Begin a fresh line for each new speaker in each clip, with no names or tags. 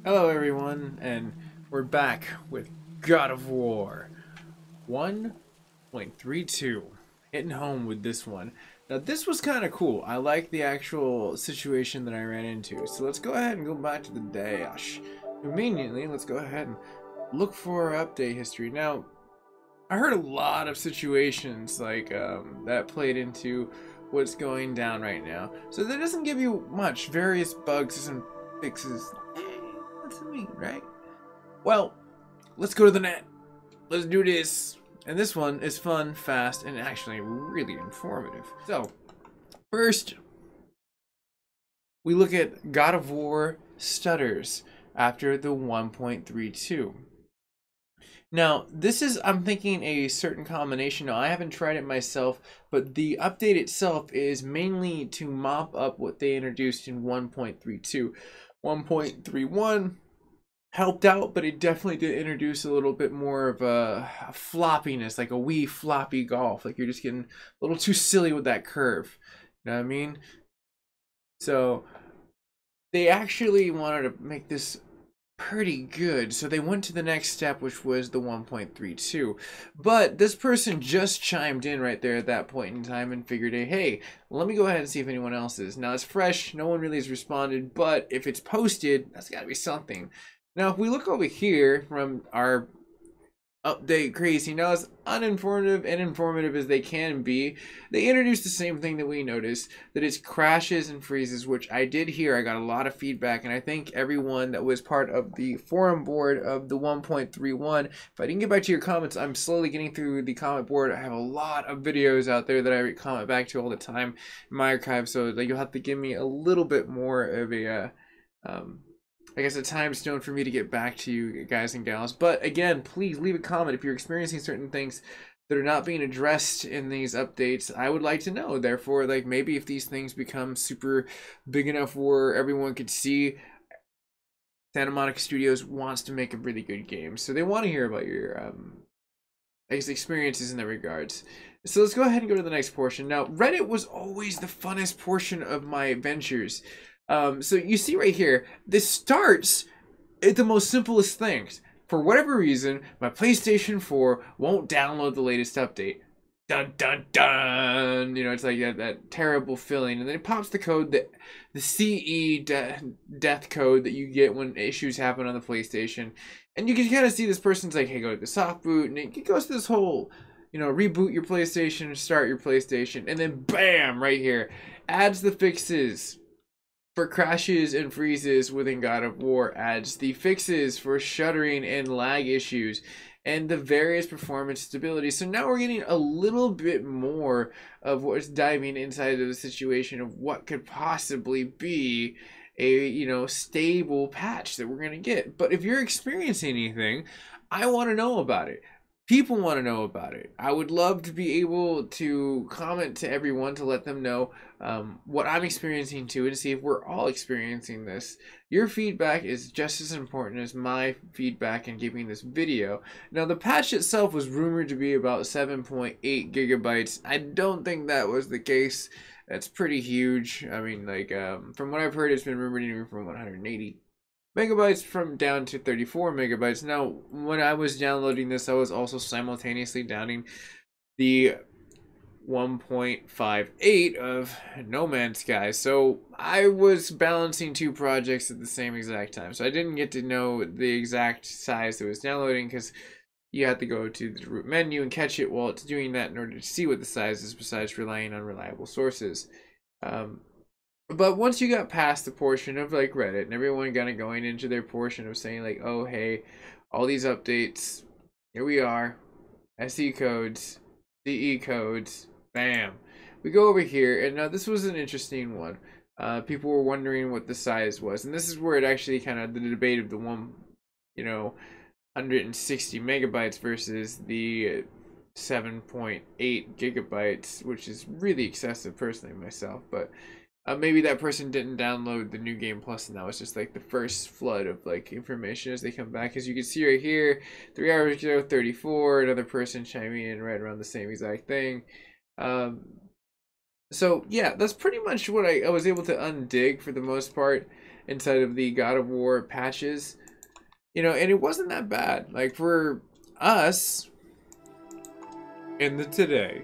Hello everyone, and we're back with God of War 1.32. Hitting home with this one. Now this was kind of cool. I like the actual situation that I ran into. So let's go ahead and go back to the dash. Conveniently, let's go ahead and look for our update history. Now, I heard a lot of situations like that played into what's going down right now. So that doesn't give you much. Various bugs and fixes. What's it mean, right? Well, let's go to the net. Let's do this. And this one is fun, fast, and actually really informative. So, first, we look at God of War stutters after the 1.32. Now, this is, I'm thinking, a certain combination. Now, I haven't tried it myself, but the update itself is mainly to mop up what they introduced in 1.32. 1.31 helped out, but it definitely did introduce a little bit more of a floppiness, like a wee floppy golf. Like you're just getting a little too silly with that curve. You know what I mean? So they actually wanted to make this pretty good, so they went to the next step, which was the 1.32. But this person just chimed in right there at that point in time and figured, hey, let me go ahead and see if anyone else is. Now it's fresh, no one really has responded, but if it's posted, that's got to be something. Now if we look over here from our update crazy, now as uninformative and informative as they can be, they introduced the same thing that we noticed, that it crashes and freezes, which I did hear. I got a lot of feedback, and I think everyone that was part of the forum board of the 1.31, if I didn't get back to your comments, I'm slowly getting through the comment board. I have a lot of videos out there that I comment back to all the time in my archive, so like, you'll have to give me a little bit more of a I guess a time stone for me to get back to you guys and gals. But again, please leave a comment if you're experiencing certain things that are not being addressed in these updates. I would like to know. Therefore, like, maybe if these things become super big enough where everyone could see, Santa Monica Studios wants to make a really good game, so they want to hear about your I guess experiences in that regards. So let's go ahead and go to the next portion. Now, Reddit was always the funnest portion of my adventures. So you see right here, this starts at the most simplest things. For whatever reason, my PlayStation 4 won't download the latest update. Dun dun dun! You know, it's like that terrible feeling. And then it pops the code, the CE death code that you get when issues happen on the PlayStation. And you can kind of see this person's like, hey, go to the soft boot. And it goes to this whole, you know, reboot your PlayStation, start your PlayStation. And then bam, right here, adds the fixes for crashes and freezes within God of War, adds the fixes for shuddering and lag issues, and the various performance stability. So now we're getting a little bit more of what's diving inside of the situation of what could possibly be a, you know, stable patch that we're going to get. But if you're experiencing anything, I want to know about it. People want to know about it. I would love to be able to comment to everyone to let them know what I'm experiencing too, and see if we're all experiencing this. Your feedback is just as important as my feedback in giving this video. Now, the patch itself was rumored to be about 7.8 gigabytes. I don't think that was the case. That's pretty huge. I mean, like, from what I've heard, it's been rumored even from 180 megabytes from down to 34 megabytes. Now, when I was downloading this, I was also simultaneously downing the 1.58 of No Man's Sky. So I was balancing two projects at the same exact time. So I didn't get to know the exact size that was downloading, because you have to go to the root menu and catch it while it's doing that in order to see what the size is, besides relying on reliable sources. But once you got past the portion of like Reddit and everyone kind of going into their portion of saying like, oh, hey, all these updates, here we are, SE codes, CE codes, bam. We go over here, and now this was an interesting one. People were wondering what the size was, and this is where it actually kind of, the debate of the 160 megabytes versus the 7.8 gigabytes, which is really excessive personally myself, but maybe that person didn't download the new game plus, and that was just like the first flood of like information as they come back. As you can see right here, 3 hours ago, 34, another person chiming in right around the same exact thing. So yeah, that's pretty much what I was able to undig for the most part inside of the God of War patches. You know, and it wasn't that bad. Like for us in the today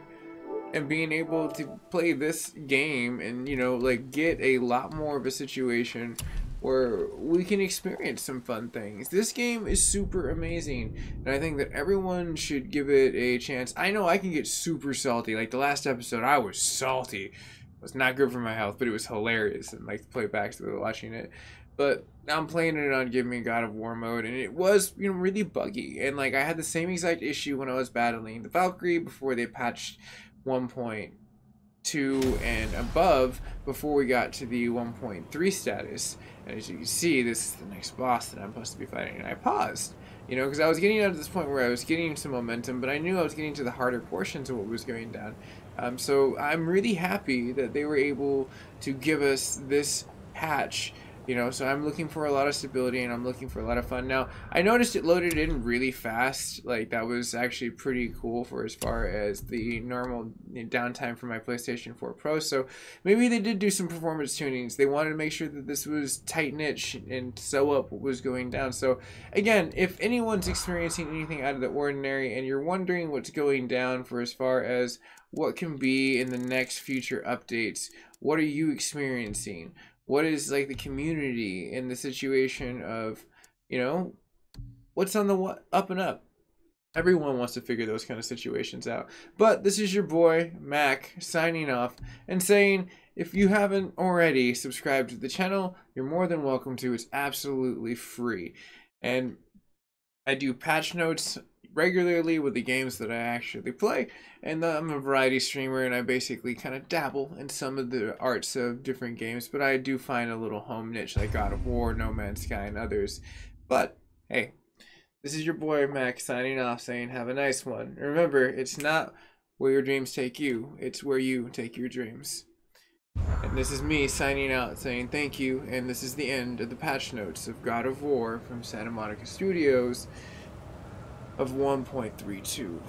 and being able to play this game and, you know, like get a lot more of a situation where we can experience some fun things. This game is super amazing, and I think that everyone should give it a chance. I know I can get super salty. Like the last episode, I was salty. It was not good for my health, but it was hilarious, and like playbacks that were watching it. But I'm playing it on Give Me God of War mode, and it was, you know, really buggy. And like I had the same exact issue when I was battling the Valkyrie before they patched 1.2 and above, before we got to the 1.3 status. And as you can see, this is the next boss that I'm supposed to be fighting, and I paused, you know, because I was getting out of this point where I was getting some momentum, but I knew I was getting to the harder portions of what was going down. So I'm really happy that they were able to give us this patch. You know, so I'm looking for a lot of stability, and I'm looking for a lot of fun. Now, I noticed it loaded in really fast. Like, that was actually pretty cool for as far as the normal downtime for my PlayStation 4 Pro. So maybe they did do some performance tunings. They wanted to make sure that this was tight-knit and sew up what was going down. So again, if anyone's experiencing anything out of the ordinary and you're wondering what's going down for as far as what can be in the next future updates, what are you experiencing? What is like the community in the situation of, you know, what's on the up and up? Everyone wants to figure those kind of situations out. But this is your boy, Mac, signing off and saying, if you haven't already subscribed to the channel, you're more than welcome to. It's absolutely free. And I do patch notes regularly with the games that I actually play, and I'm a variety streamer, and I basically kind of dabble in some of the arts of different games, but I do find a little home niche like God of War, No Man's Sky, and others. But hey, this is your boy Mac signing off, saying have a nice one. And remember, it's not where your dreams take you, it's where you take your dreams. And this is me signing out, saying thank you, and this is the end of the patch notes of God of War from Santa Monica Studios of 1.32.